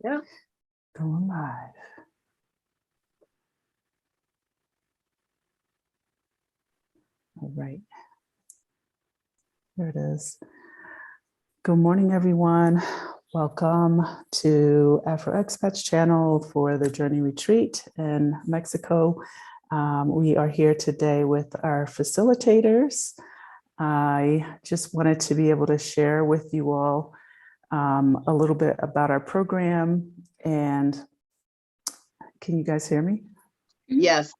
Yeah. Going live. All right. There it is. Good morning, everyone. Welcome to Afro Expats channel for the Journey Retreat in Mexico. We are here today with our facilitators. I just wanted to be able to share with you all a little bit about our program. And can you guys hear me? Yes.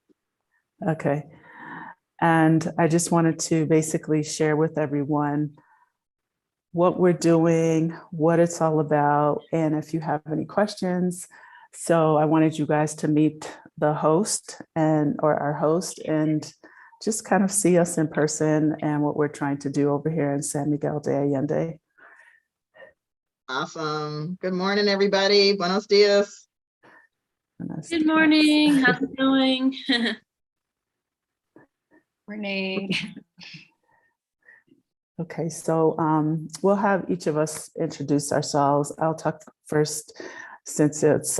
Okay. And I just wanted to basically share with everyone what we're doing, what it's all about, and if you have any questions. So I wanted you guys to meet the host or our host and just kind of see us in person and what we're trying to do over here in San Miguel de Allende. Awesome. Good morning, everybody. Buenos dias. Good morning. How's it going? Morning. Okay, so we'll have each of us introduce ourselves. I'll talk first since it's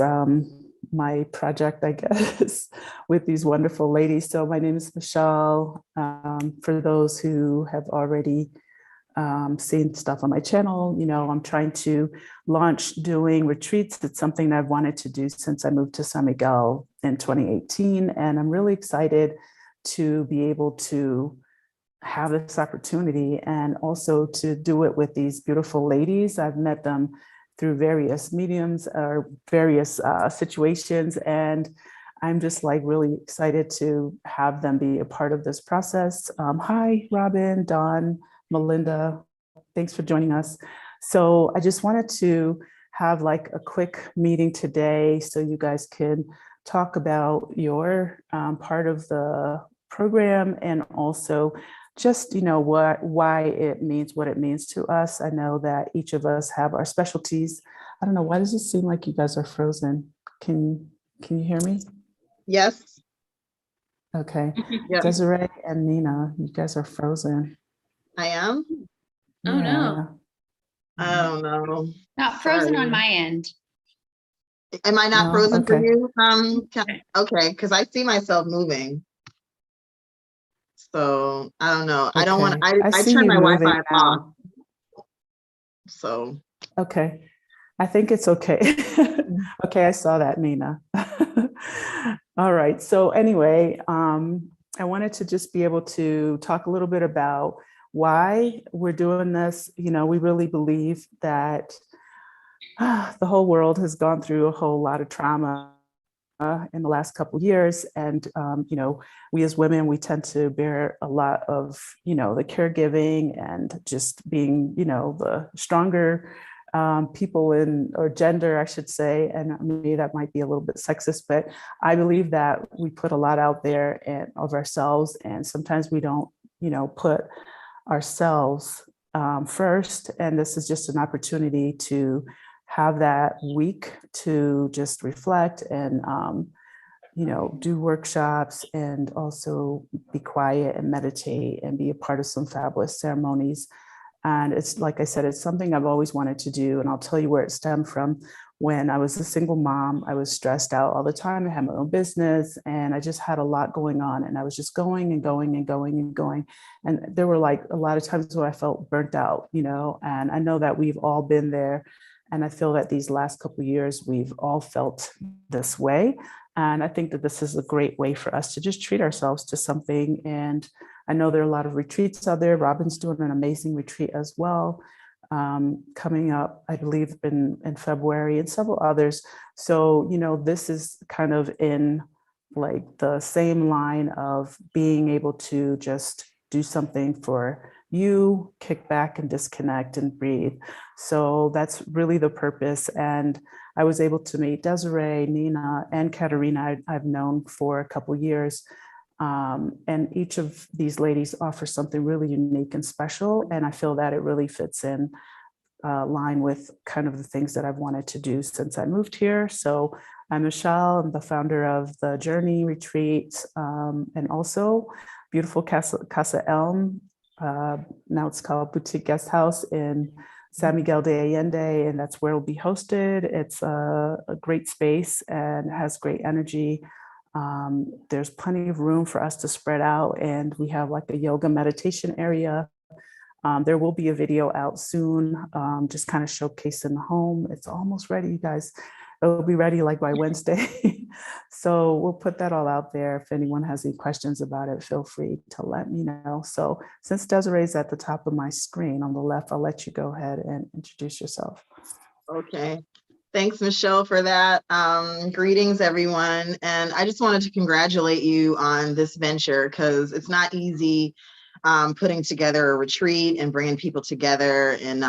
my project, I guess, with these wonderful ladies. So my name is Michelle. For those who have already seen stuff on my channel, you know, I'm trying to launch doing retreats. It's something that I've wanted to do since I moved to San Miguel in 2018. And I'm really excited to be able to have this opportunity and also to do it with these beautiful ladies. I've met them through various mediums or various situations, and I'm just like really excited to have them be a part of this process. Hi, Robin, Dawn, Melinda, thanks for joining us. So I just wanted to have like a quick meeting today so you guys can talk about your part of the program and also just, you know, why it means what it means to us. I know that each of us have our specialties. I don't know, why does it seem like you guys are frozen? Can you hear me? Yes. Okay. Yeah. Desiree and Nina, you guys are frozen. I am. Oh, no. I don't know. Not frozen Sorry. on my end. Am I not No? frozen for Okay. you? Okay, because I see myself moving. So I don't know. I don't want. Okay. I see turned you my moving Wi-Fi off. now. So Okay. I think it's okay. Okay, I saw that, Nina. All right. So anyway, I wanted to just be able to talk a little bit about why we're doing this. You know, we really believe that the whole world has gone through a whole lot of trauma in the last couple of years. And, you know, we as women, we tend to bear a lot of, you know, the caregiving and just being, you know, the stronger people or gender, I should say. And maybe that might be a little bit sexist, but I believe that we put a lot out there of ourselves. And sometimes we don't, you know, put ourselves first. And this is just an opportunity to have that week to just reflect and, you know, do workshops and also be quiet and meditate and be a part of some fabulous ceremonies. And it's, like I said, it's something I've always wanted to do. And I'll tell you where it stemmed from. When I was a single mom, I was stressed out all the time. I had my own business and I just had a lot going on. And I was just going and going and going and going. And there were like a lot of times where I felt burnt out, you know, and I know that we've all been there. And I feel that these last couple of years, we've all felt this way. And I think that this is a great way for us to just treat ourselves to something. And I know there are a lot of retreats out there. Robin's doing an amazing retreat as well, coming up, I believe, in February, and several others. So, you know, this is kind of in like the same line of being able to just do something for you, kick back and disconnect and breathe. So that's really the purpose. And I was able to meet Desiree, Nina, and Katarina I've known for a couple of years. And each of these ladies offers something really unique and special. And I feel that it really fits in line with kind of the things that I've wanted to do since I moved here. So I'm Michelle, I'm the founder of the Journey Retreat, and also beautiful Casa Elm. Now it's called Boutique Guest House in San Miguel de Allende, and that's where it'll be hosted. It's a great space and has great energy. There's plenty of room for us to spread out, and we have like a yoga meditation area. There will be a video out soon, just kind of showcasing the home. It's almost ready, you guys. It'll be ready like by Wednesday. So we'll put that all out there. If anyone has any questions about it, feel free to let me know. So since Desiree's at the top of my screen on the left, I'll let you go ahead and introduce yourself. Okay. Thanks, Michelle, for that. Greetings, everyone. And I just wanted to congratulate you on this venture, because it's not easy putting together a retreat and bringing people together, and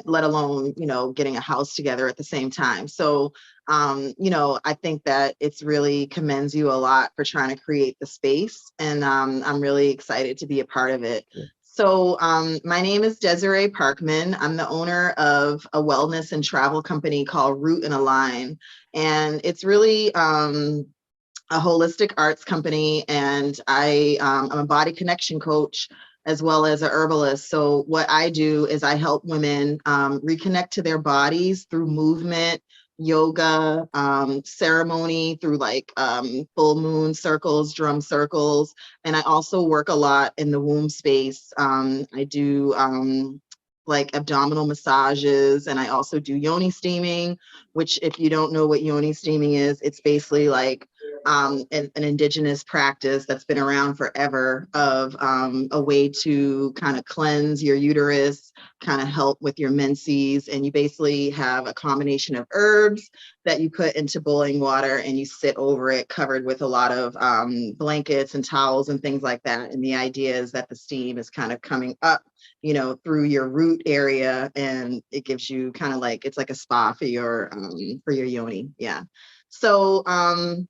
let alone, getting a house together at the same time. So, I think that it's really commends you a lot for trying to create the space, and I'm really excited to be a part of it. So my name is Desiree Parkman. I'm the owner of a wellness and travel company called Root and Align. And it's really a holistic arts company, and I'm a body connection coach as well as a herbalist. So what I do is I help women reconnect to their bodies through movement, yoga, ceremony, through like full moon circles, drum circles. And I also work a lot in the womb space. I do like abdominal massages, and I also do yoni steaming, which, if you don't know what yoni steaming is, it's basically like an indigenous practice that's been around forever of a way to kind of cleanse your uterus, kind of help with your menses. And you basically have a combination of herbs that you put into boiling water, and you sit over it covered with a lot of blankets and towels and things like that. And the idea is that the steam is kind of coming up, through your root area, and it gives you kind of like, it's like a spa for your yoni. Yeah. So I'm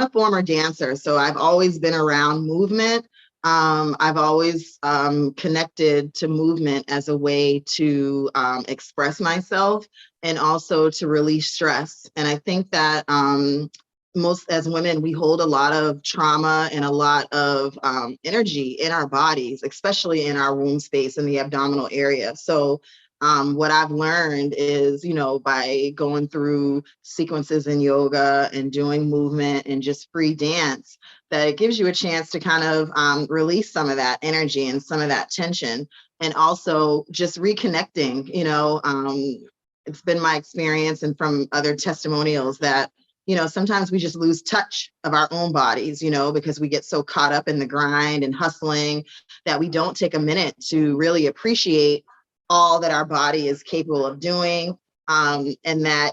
a former dancer, so I've always been around movement. I've always connected to movement as a way to express myself, and also to release stress. And I think that most as women, we hold a lot of trauma and a lot of energy in our bodies, especially in our womb space in the abdominal area. So what I've learned is, by going through sequences in yoga and doing movement and just free dance, that it gives you a chance to kind of release some of that energy and some of that tension, and also just reconnecting. It's been my experience, and from other testimonials, that sometimes we just lose touch of our own bodies, because we get so caught up in the grind and hustling that we don't take a minute to really appreciate all that our body is capable of doing, and that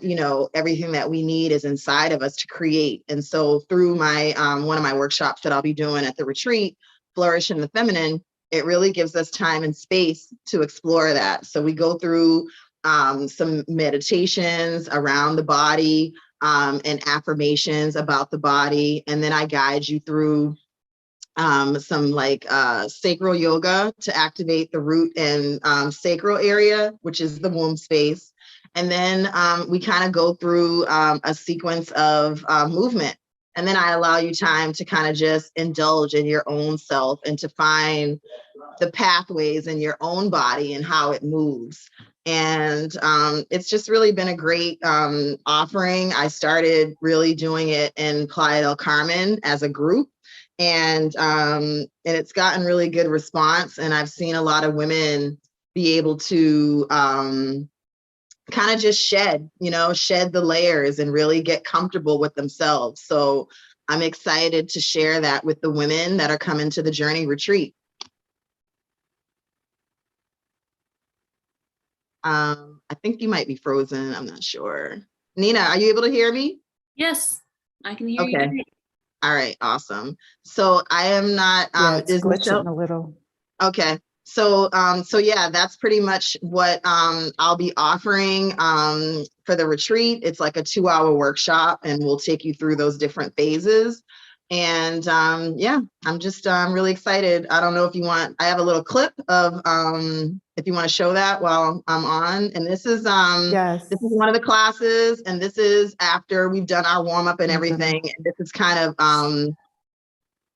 everything that we need is inside of us to create. And so through my one of my workshops that I'll be doing at the retreat, Flourish in the Feminine, it really gives us time and space to explore that. So we go through some meditations around the body, and affirmations about the body, and then I guide you through some like sacral yoga to activate the root and sacral area, which is the womb space. And then we kind of go through a sequence of movement. And then I allow you time to kind of just indulge in your own self and to find the pathways in your own body and how it moves. And it's just really been a great offering. I started really doing it in Playa del Carmen as a group. And it's gotten really good response. And I've seen a lot of women be able to kind of just shed the layers and really get comfortable with themselves. So I'm excited to share that with the women that are coming to the Journey Retreat. I think you might be frozen. I'm not sure. Nina, are you able to hear me? Yes, I can hear Okay. you. All right, awesome. So I am not, it's glitching a little. Okay. So yeah, that's pretty much what I'll be offering for the retreat. It's like a 2-hour workshop, and we'll take you through those different phases. And yeah, I'm just really excited. I don't know if you want, I have a little clip of if you want to show that while I'm on. And this is Yes. This is one of the classes, and this is after we've done our warm up and everything. And this is kind of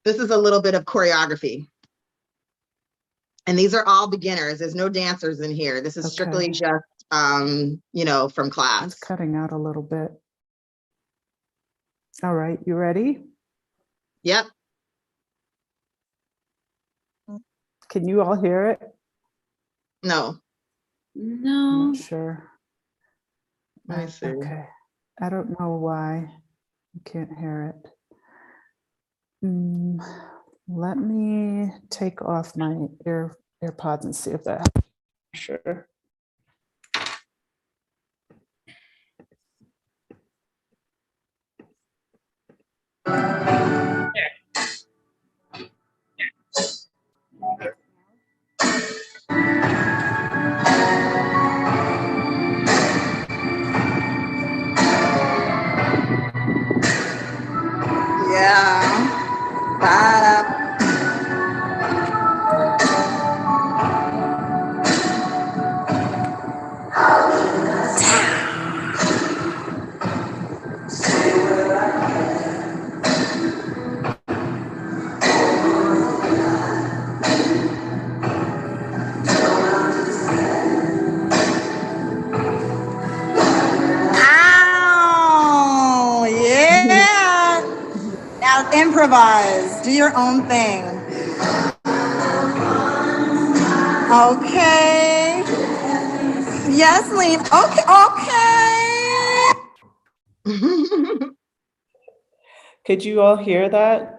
this is a little bit of choreography. And these are all beginners. There's no dancers in here. This is strictly just, you know, from class. It's cutting out a little bit. All right, you ready? Yep. Can you all hear it? No. I'm not sure. Let me see. Okay. I don't know why you can't hear it. Let me take off my AirPods and see if that. Sure. Yeah. Ba-da. Ow! Yeah! Now improvise. Do your own thing. Okay. Yes, Lean. Okay. Could you all hear that?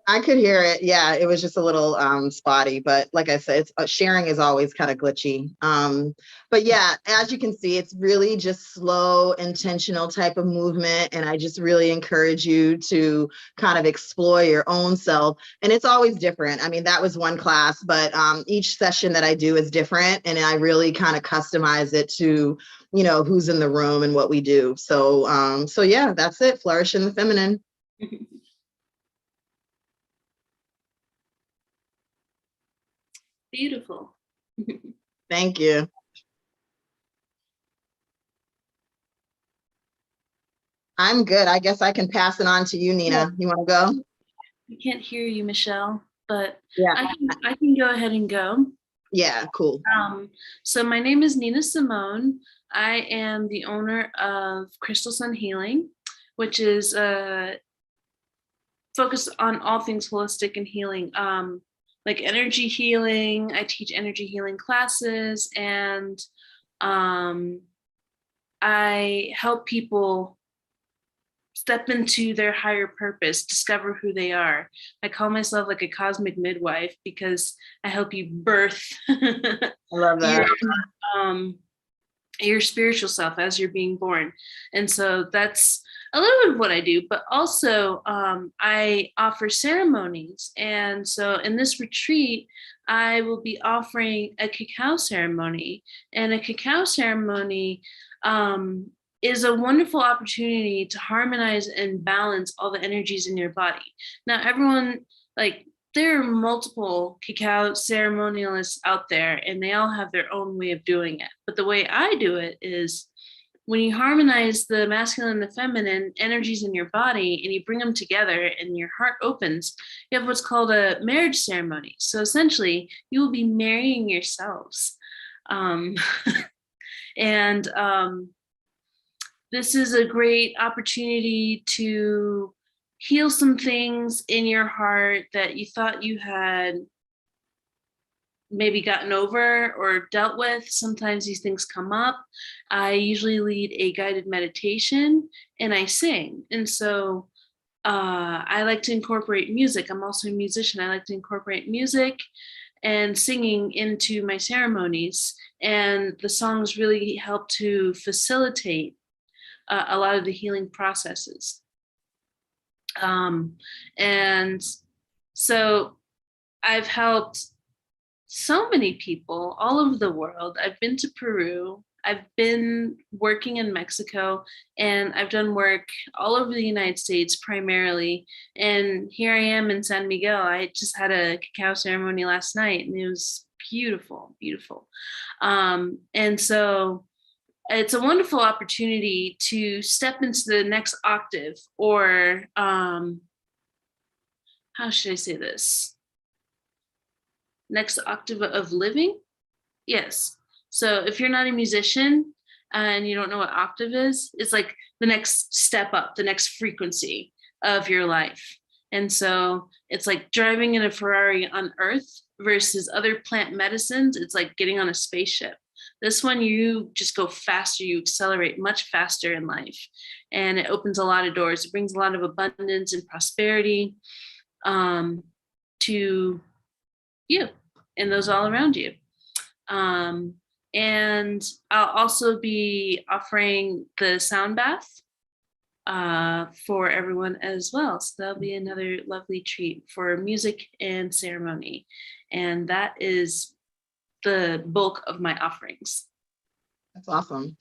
I could hear it. Yeah, it was just a little spotty, but like I said, it's, sharing is always kind of glitchy. But yeah, as you can see, it's really just slow, intentional type of movement. And I just really encourage you to kind of explore your own self. And it's always different. I mean, that was one class, but each session that I do is different. And I really kind of customize it to, you know, who's in the room and what we do. So, so yeah, that's it. Flourish in the feminine. Beautiful. Thank you. I'm good. I guess I can pass it on to you, Nina. Yeah. You want to go? I can't hear you, Michelle, but Yeah. I can go ahead and go. Yeah, cool. So my name is Nina Simone. I am the owner of Crystal Sun Healing, which is focused on all things holistic and healing, like energy healing. I teach energy healing classes, and I help people step into their higher purpose, discover who they are. I call myself like a cosmic midwife because I help you birth I love that. your spiritual self as you're being born. And so that's a little bit of what I do, but also I offer ceremonies. And so in this retreat, I will be offering a cacao ceremony. And a cacao ceremony is a wonderful opportunity to harmonize and balance all the energies in your body. Now, everyone, like, there are multiple cacao ceremonialists out there, and they all have their own way of doing it. But the way I do it is when you harmonize the masculine and the feminine energies in your body and you bring them together and your heart opens, you have what's called a marriage ceremony. So essentially, you will be marrying yourselves. This is a great opportunity to heal some things in your heart that you thought you had maybe gotten over or dealt with. Sometimes these things come up. I usually lead a guided meditation and I sing. And so I like to incorporate music. I'm also a musician. I like to incorporate music and singing into my ceremonies. And the songs really help to facilitate a lot of the healing processes. And so I've helped so many people all over the world. I've been to Peru. I've been working in Mexico, and I've done work all over the United States primarily. And here I am in San Miguel. I just had a cacao ceremony last night, and it was beautiful, beautiful. And so it's a wonderful opportunity to step into the next octave, or how should I say this? next octave of living. Yes. So if you're not a musician and you don't know what octave is, it's like the next step up, the next frequency of your life. And so it's like driving in a Ferrari on Earth versus other plant medicines. It's like getting on a spaceship. This one, you just go faster, you accelerate much faster in life. And it opens a lot of doors. It brings a lot of abundance and prosperity to you and those all around you. And I'll also be offering the sound bath for everyone as well. So that'll be another lovely treat for music and ceremony. And that is the bulk of my offerings. That's awesome.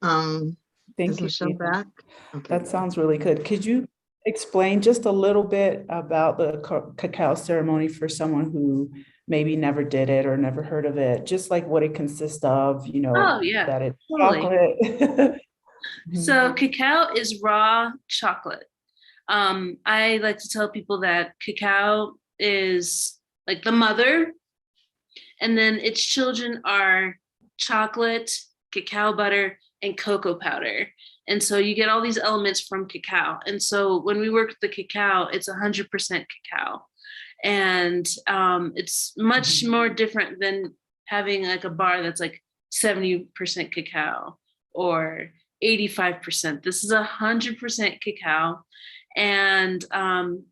Thank Is you. Michelle Nina. back? Okay. That sounds really good. Could you explain just a little bit about the cacao ceremony for someone who maybe never did it or never heard of it? Just like what it consists of, you know, Oh, yeah, that it's totally. chocolate. So cacao is raw chocolate. I like to tell people that cacao is like the mother, and then its children are chocolate, cacao butter, and cocoa powder. And so you get all these elements from cacao. And so when we work with the cacao, it's 100% cacao. And it's much more different than having like a bar that's like 70% cacao or 85%. This is 100% cacao. And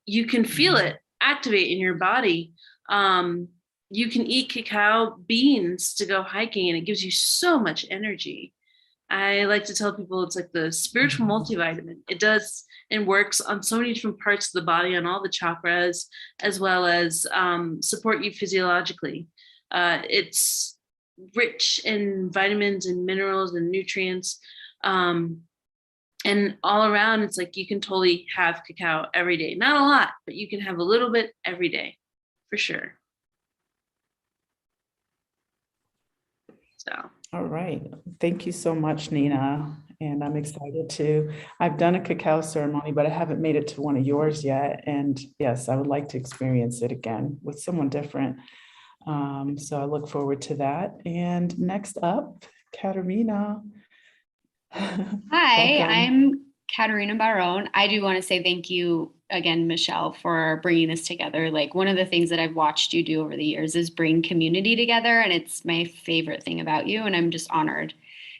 you can feel it activate in your body. You can eat cacao beans to go hiking, and it gives you so much energy. I like to tell people it's like the spiritual multivitamin. It does and works on so many different parts of the body, on all the chakras, as well as support you physiologically. It's rich in vitamins and minerals and nutrients. And all around, it's like you can totally have cacao every day. Not a lot, but you can have a little bit every day, for sure. So. All right. Thank you so much, Nina. And I'm excited to, I've done a cacao ceremony, but I haven't made it to one of yours yet. And yes, I would like to experience it again with someone different. So I look forward to that. And next up, Katarina. Hi, I'm Katarina Barone. I do want to say thank you again, Michelle, for bringing this together. Like, one of the things that I've watched you do over the years is bring community together, and it's my favorite thing about you. And I'm just honored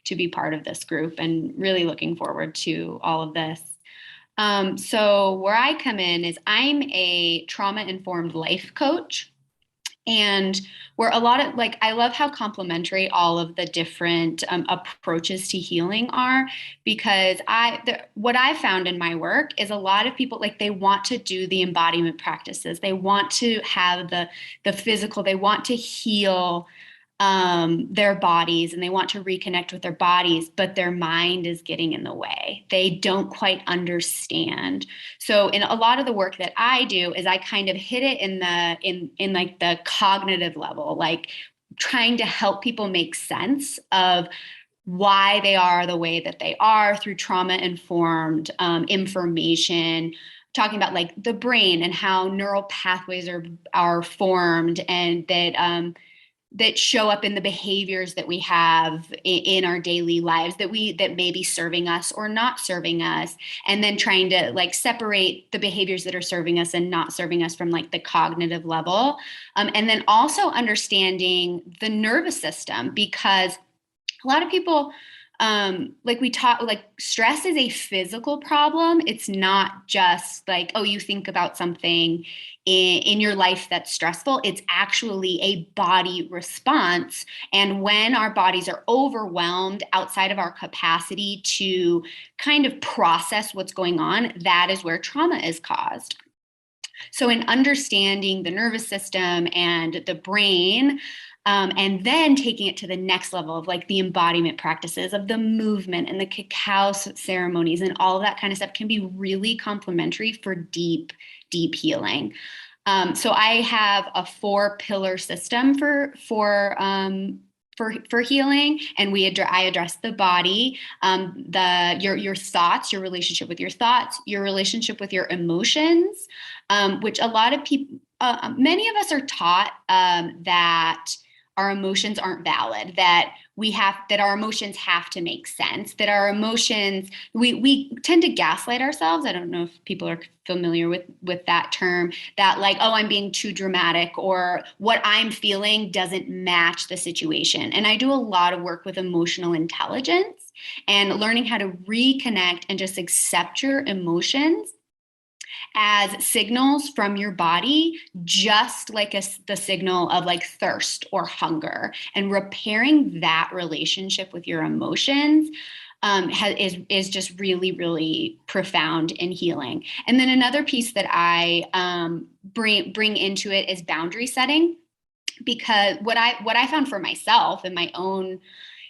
to be part of this group and really looking forward to all of this. So where I come in is I'm a trauma-informed life coach. And where a lot of, like, I love how complementary all of the different approaches to healing are, because what I found in my work is a lot of people, like, they want to do the embodiment practices. They want to have the physical, they want to heal their bodies, and they want to reconnect with their bodies, but their mind is getting in the way. They don't quite understand. So in a lot of the work that I do is I kind of hit it in like the cognitive level, like trying to help people make sense of why they are the way that they are through trauma-informed information, talking about like the brain and how neural pathways are formed, and that show up in the behaviors that we have in our daily lives that may be serving us or not serving us, and then trying to like separate the behaviors that are serving us and not serving us from like the cognitive level. And then also understanding the nervous system, because a lot of people, like we talk, like stress is a physical problem. It's not just like, oh, you think about something in your life that's stressful. It's actually a body response. And when our bodies are overwhelmed outside of our capacity to kind of process what's going on, that is where trauma is caused. So in understanding the nervous system and the brain, and then taking it to the next level of like the embodiment practices of the movement and the cacao ceremonies and all of that kind of stuff can be really complementary for deep healing. So I have a 4-pillar system for healing, and I address the body, your thoughts, your relationship with your thoughts, your relationship with your emotions, which a lot of many of us are taught that our emotions aren't valid, that our emotions have to make sense, that our emotions, we tend to gaslight ourselves. I don't know if people are familiar with that term, that like, oh, I'm being too dramatic, or what I'm feeling doesn't match the situation. And I do a lot of work with emotional intelligence and learning how to reconnect and just accept your emotions as signals from your body, just like the signal of like thirst or hunger, and repairing that relationship with your emotions is just really, really profound and healing. And then another piece that I bring into it is boundary setting, because what I found for myself in my own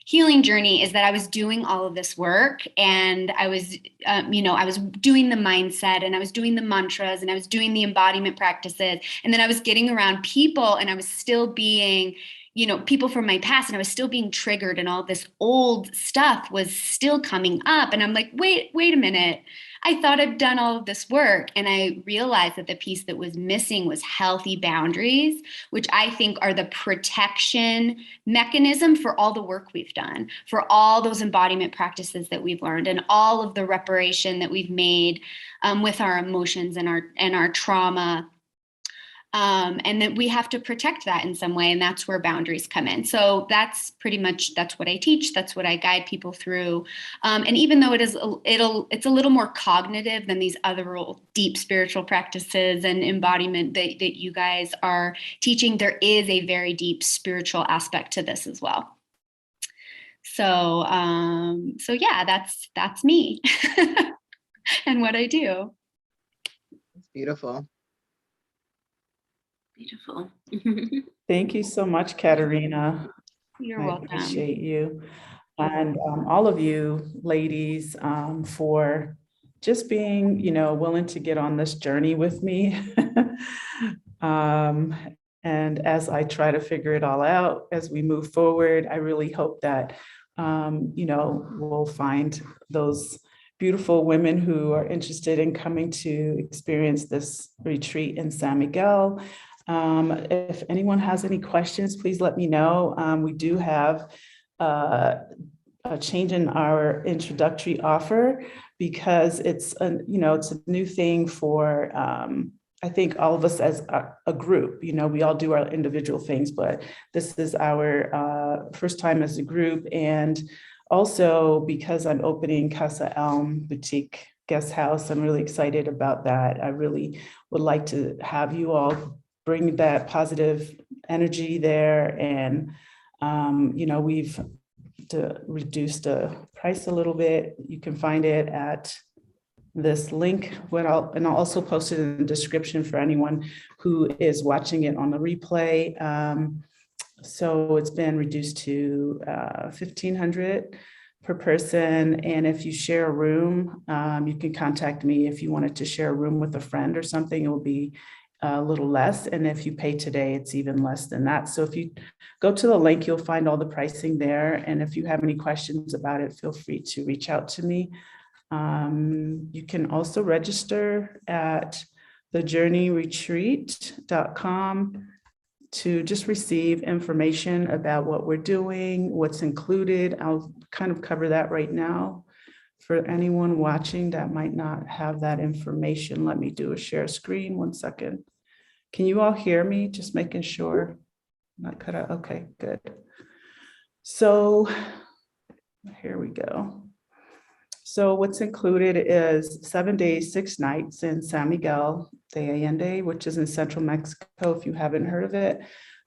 healing journey is that I was doing all of this work, and I was, I was doing the mindset, and I was doing the mantras, and I was doing the embodiment practices. And then I was getting around people, and I was still being, people from my past, and I was still being triggered, and all this old stuff was still coming up. And I'm like, wait a minute. I thought I'd done all of this work. And I realized that the piece that was missing was healthy boundaries, which I think are the protection mechanism for all the work we've done, for all those embodiment practices that we've learned, and all of the reparation that we've made with our emotions and our trauma. And that we have to protect that in some way. And that's where boundaries come in. So that's what I teach. That's what I guide people through. And even though it's a little more cognitive than these other real deep spiritual practices and embodiment that you guys are teaching, there is a very deep spiritual aspect to this as well. So yeah, that's me and what I do. It's beautiful. Beautiful. Thank you so much, Katarina. You're I welcome. appreciate you. And all of you ladies for just being, willing to get on this journey with me. And as I try to figure it all out as we move forward, I really hope that, we'll find those beautiful women who are interested in coming to experience this retreat in San Miguel. If anyone has any questions, please let me know. We do have a change in our introductory offer, because it's a new thing for I think all of us as a group. We all do our individual things, but this is our first time as a group. And also because I'm opening Casa Boutique Guest House, I'm really excited about that. I really would like to have you all bring that positive energy there. And, we've reduced the price a little bit. You can find it at this link, and I'll also post it in the description for anyone who is watching it on the replay. So it's been reduced to $1,500 per person. And if you share a room, you can contact me if you wanted to share a room with a friend or something. It will be a little less. And if you pay today, it's even less than that. So if you go to the link, you'll find all the pricing there. And if you have any questions about it, feel free to reach out to me. You can also register at thejourneyretreat.com to just receive information about what we're doing, what's included. I'll kind of cover that right now. For anyone watching that might not have that information, let me do a share screen. 1 second. Can you all hear me? Just making sure. Not cut out. Okay, good. So here we go. So what's included is 7 days, 6 nights in San Miguel de Allende, which is in central Mexico, if you haven't heard of it.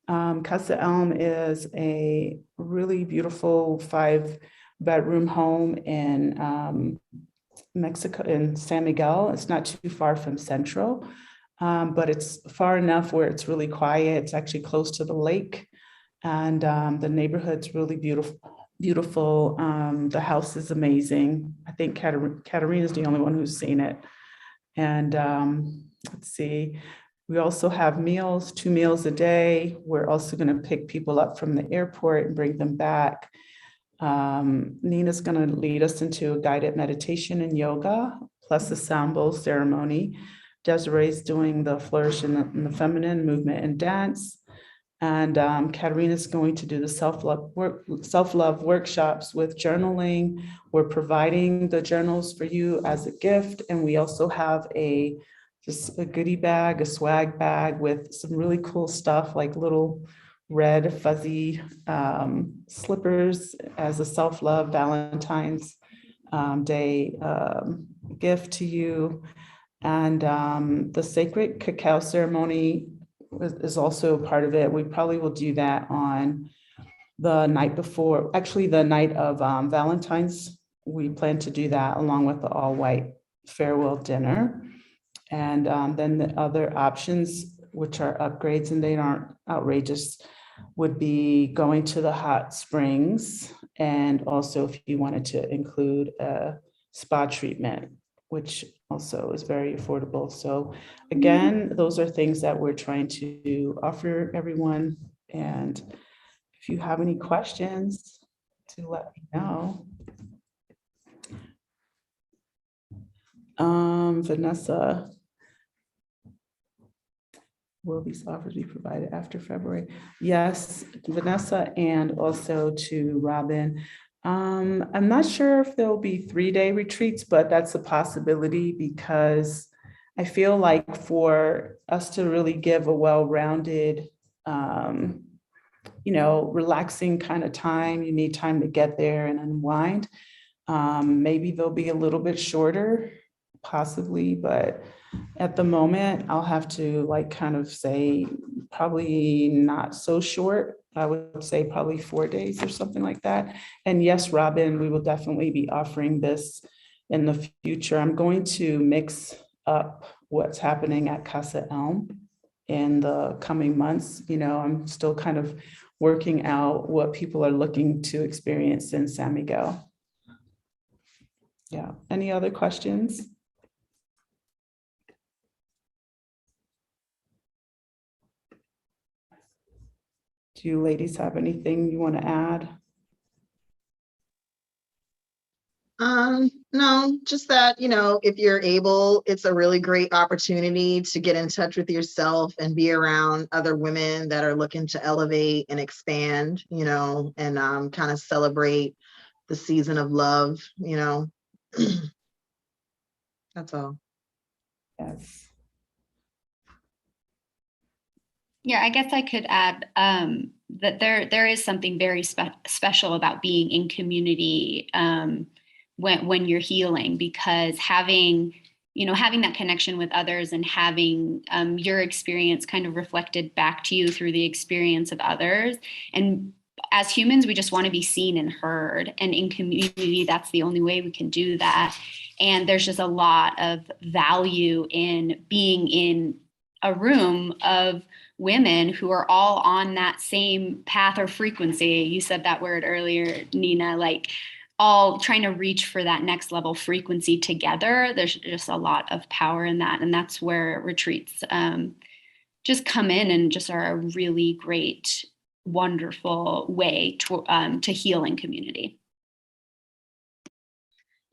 Casa is a really beautiful 5-bedroom home in Mexico, in San Miguel. It's not too far from Central, but it's far enough where it's really quiet. It's actually close to the lake, and the neighborhood's really beautiful. The house is amazing. I think Katarina is the only one who's seen it. And let's see, we also have meals, 2 meals a day. We're also going to pick people up from the airport and bring them back. Nina's going to lead us into a guided meditation and yoga, plus a sound bowl ceremony. Desiree's doing the flourish in the feminine movement and dance. And Katarina's going to do the self-love workshops with journaling. We're providing the journals for you as a gift. And we also have just a goodie bag, a swag bag with some really cool stuff like little red fuzzy slippers as a self-love Valentine's Day gift to you. And the sacred cacao ceremony is also part of it. We probably will do that on the night before, actually the night of Valentine's. We plan to do that along with the all-white farewell dinner. And then the other options, which are upgrades and they aren't outrageous, would be going to the hot springs. And also if you wanted to include a spa treatment, which also is very affordable. So again, those are things that we're trying to offer everyone. And if you have any questions, to let me know. Vanessa, will these offers be provided after February? Yes, Vanessa, and also to Robin. I'm not sure if there'll be 3-day retreats, but that's a possibility because I feel like for us to really give a well-rounded, relaxing kind of time, you need time to get there and unwind. Maybe they'll be a little bit shorter, possibly, but at the moment, I'll have to kind of say probably not so short. I would say probably 4 days or something like that. And yes, Robin, we will definitely be offering this in the future. I'm going to mix up what's happening at Casa in the coming months. I'm still kind of working out what people are looking to experience in San Miguel. Yeah, any other questions? Do you ladies have anything you want to add? No, just that, if you're able, it's a really great opportunity to get in touch with yourself and be around other women that are looking to elevate and expand, and kind of celebrate the season of love, That's all. Yes. Yeah, I guess I could add that there is something very special about being in community when you're healing, because having that connection with others and having your experience kind of reflected back to you through the experience of others. And as humans, we just want to be seen and heard. And in community, that's the only way we can do that. And there's just a lot of value in being in a room of women who are all on that same path or frequency. You said that word earlier, Nina, all trying to reach for that next level frequency together. There's just a lot of power in that. And that's where retreats just come in and just are a really great, wonderful way to heal in community.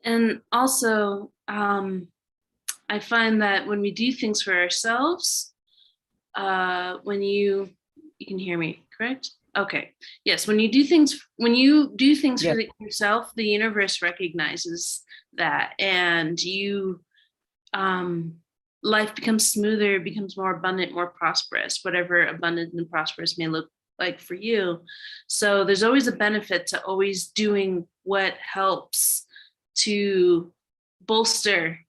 And also, I find that when we do things for ourselves, when you can hear me, correct? Okay. Yes. When you do things Yeah. for yourself, the universe recognizes that, and life becomes smoother, becomes more abundant, more prosperous, whatever abundant and prosperous may look like for you. So there's always a benefit to always doing what helps to bolster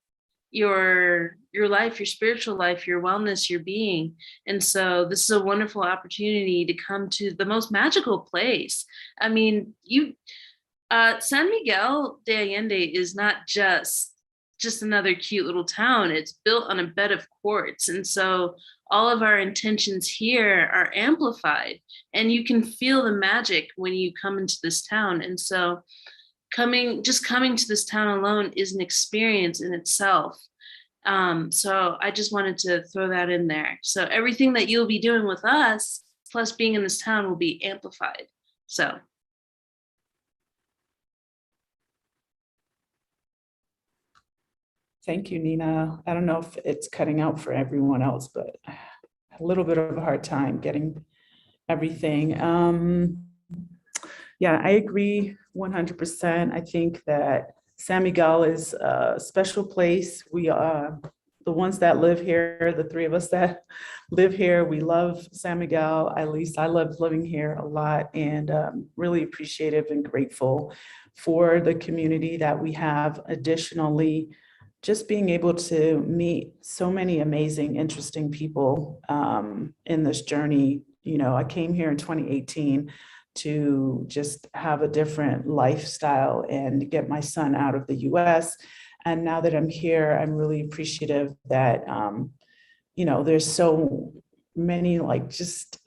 your life, your spiritual life, your wellness, your being. And so this is a wonderful opportunity to come to the most magical place. I mean, San Miguel de Allende is not just another cute little town. It's built on a bed of quartz. And so all of our intentions here are amplified, and you can feel the magic when you come into this town. And so coming to this town alone is an experience in itself. So I just wanted to throw that in there. So everything that you'll be doing with us, plus being in this town, will be amplified. So. Thank you, Nina. I don't know if it's cutting out for everyone else, but a little bit of a hard time getting everything. Yeah, I agree 100%. I think that San Miguel is a special place. We are the ones that live here, the three of us that live here, we love San Miguel. At least I love living here a lot, and really appreciative and grateful for the community that we have. Additionally, just being able to meet so many amazing, interesting people in this journey. You know, I came here in 2018 to just have a different lifestyle and get my son out of the US. And now that I'm here, I'm really appreciative that, you know, there's so many like just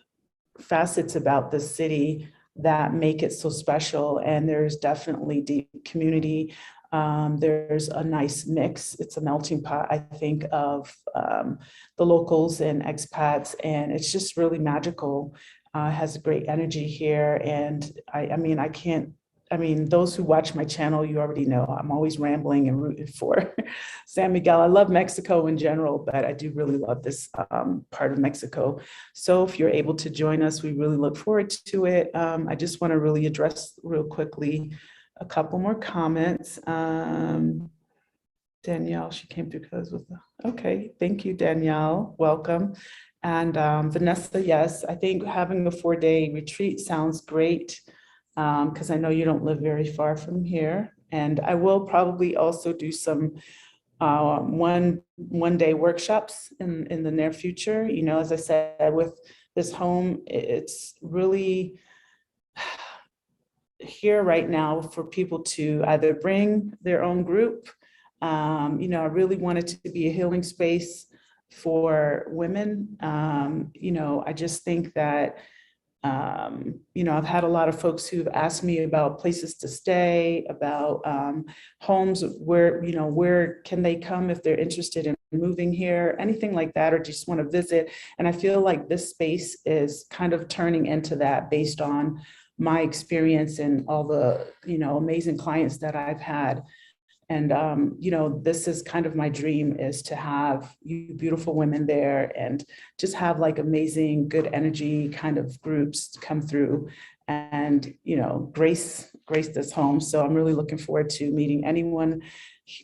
facets about the city that make it so special. And there's definitely deep community. There's a nice mix. It's a melting pot, I think, of the locals and expats, and it's just really magical. Has a great energy here. And I mean, those who watch my channel, you already know I'm always rambling and rooting for San Miguel. I love Mexico in general, but I do really love this part of Mexico. So if you're able to join us, we really look forward to it. I just want to really address real quickly a couple more comments. Danielle, she came through because with the, okay, thank you, Danielle, welcome. And Vanessa, yes, I think having a 4-day retreat sounds great, because I know you don't live very far from here. And I will probably also do some one-day workshops in the near future. You know, as I said, with this home, it's really here right now for people to either bring their own group. You know, I really want it to be a healing space for women. You know, I just think that, you know, I've had a lot of folks who've asked me about places to stay, about homes where, you know, where can they come if they're interested in moving here, anything like that, or just want to visit. And I feel like this space is kind of turning into that based on my experience and all the, you know, amazing clients that I've had. And, you know, this is kind of my dream, is to have you beautiful women there and just have like amazing, good energy kind of groups come through and, you know, grace this home. So I'm really looking forward to meeting anyone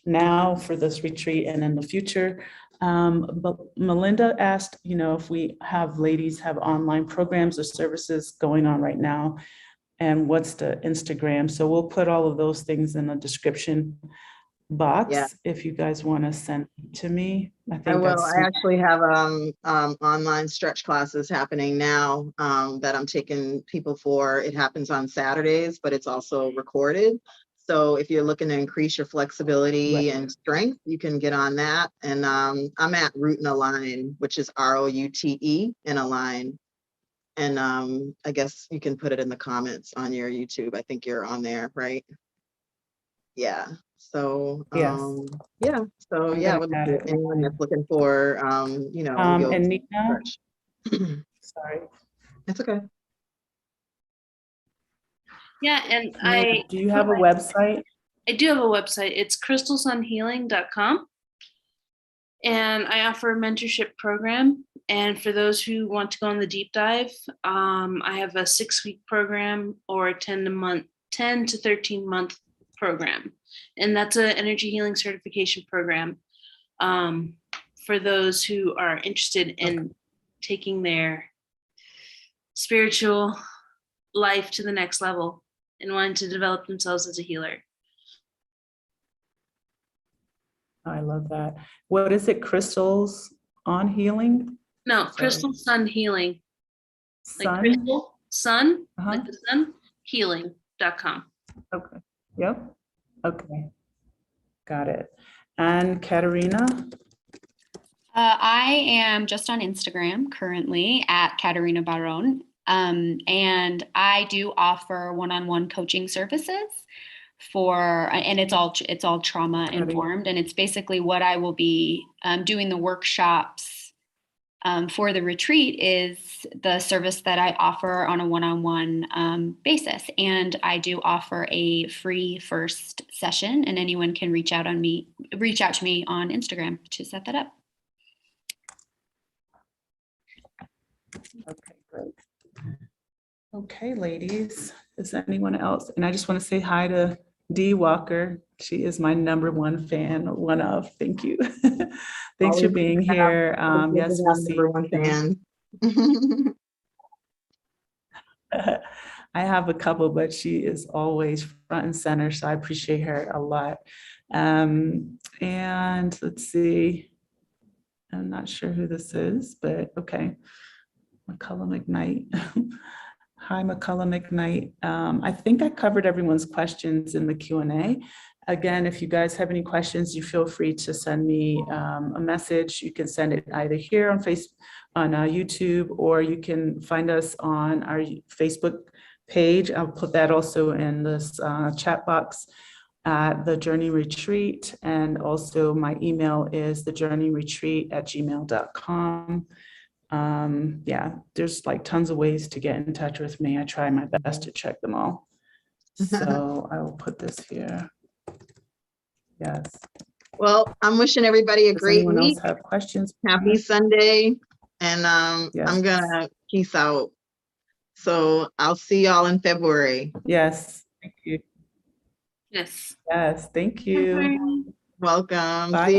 now for this retreat and in the future. But Melinda asked, you know, if we have ladies have online programs or services going on right now, and what's the Instagram. So we'll put all of those things in the description box. Yeah. If you guys want to send it to me. I will. I actually have online stretch classes happening now that I'm taking people for. It happens on Saturdays, but it's also recorded. So if you're looking to increase your flexibility and strength, you can get on that. And I'm at Root and Align, which is ROUTE and Align. And I guess you can put it in the comments on your YouTube. I think you're on there, right? Yeah. So yes. yeah. So yeah, anyone that's looking for you know, and Nina, sorry. It's okay. Yeah, and Nina, do you have a website? I do have a website. It's crystalsunhealing.com. And I offer a mentorship program. And for those who want to go on the deep dive, I have a 6-week program or a 10 to 13 month program. And that's an energy healing certification program for those who are interested in taking their spiritual life to the next level and wanting to develop themselves as a healer. I love that. What is it? Crystals on Healing? No, Sorry. Crystal Sun Healing. Sun? Like crystal, sun, like the sun, healing.com. Okay. Yep. Okay. Got it. And Katarina? I am just on Instagram currently at Katarina Barron. And I do offer one-on-one coaching services and it's all trauma informed. And it's basically what I will be doing the workshops for the retreat is the service that I offer on a one-on-one basis. And I do offer a free first session, and anyone can reach out to me on Instagram to set that up. Okay, great. Okay, ladies, is there anyone else? And I just want to say hi to Dee Walker. She is my #1 fan, one of. Thank you. Thanks for Always being have- here. always Yes, have we'll see. #1 fan. I have a couple, but she is always front and center, so I appreciate her a lot. And let's see. I'm not sure who this is, but okay. McCullum McKnight. Hi, McCullum McKnight. I think I covered everyone's questions in the Q&A. Again, if you guys have any questions, you feel free to send me a message. You can send it either here on YouTube, or you can find us on our Facebook page. I'll put that also in this chat box at the Journey Retreat. And also my email is thejourneyretreat@gmail.com. Yeah, there's like tons of ways to get in touch with me. I try my best to check them all. So I will put this here. Yes. Well, I'm wishing everybody a Does great anyone week. else have questions? Happy Sunday. And Yes. I'm gonna peace out. So I'll see y'all in February. Yes. Thank you. Yes. Yes. Thank you. Welcome. Bye. See you.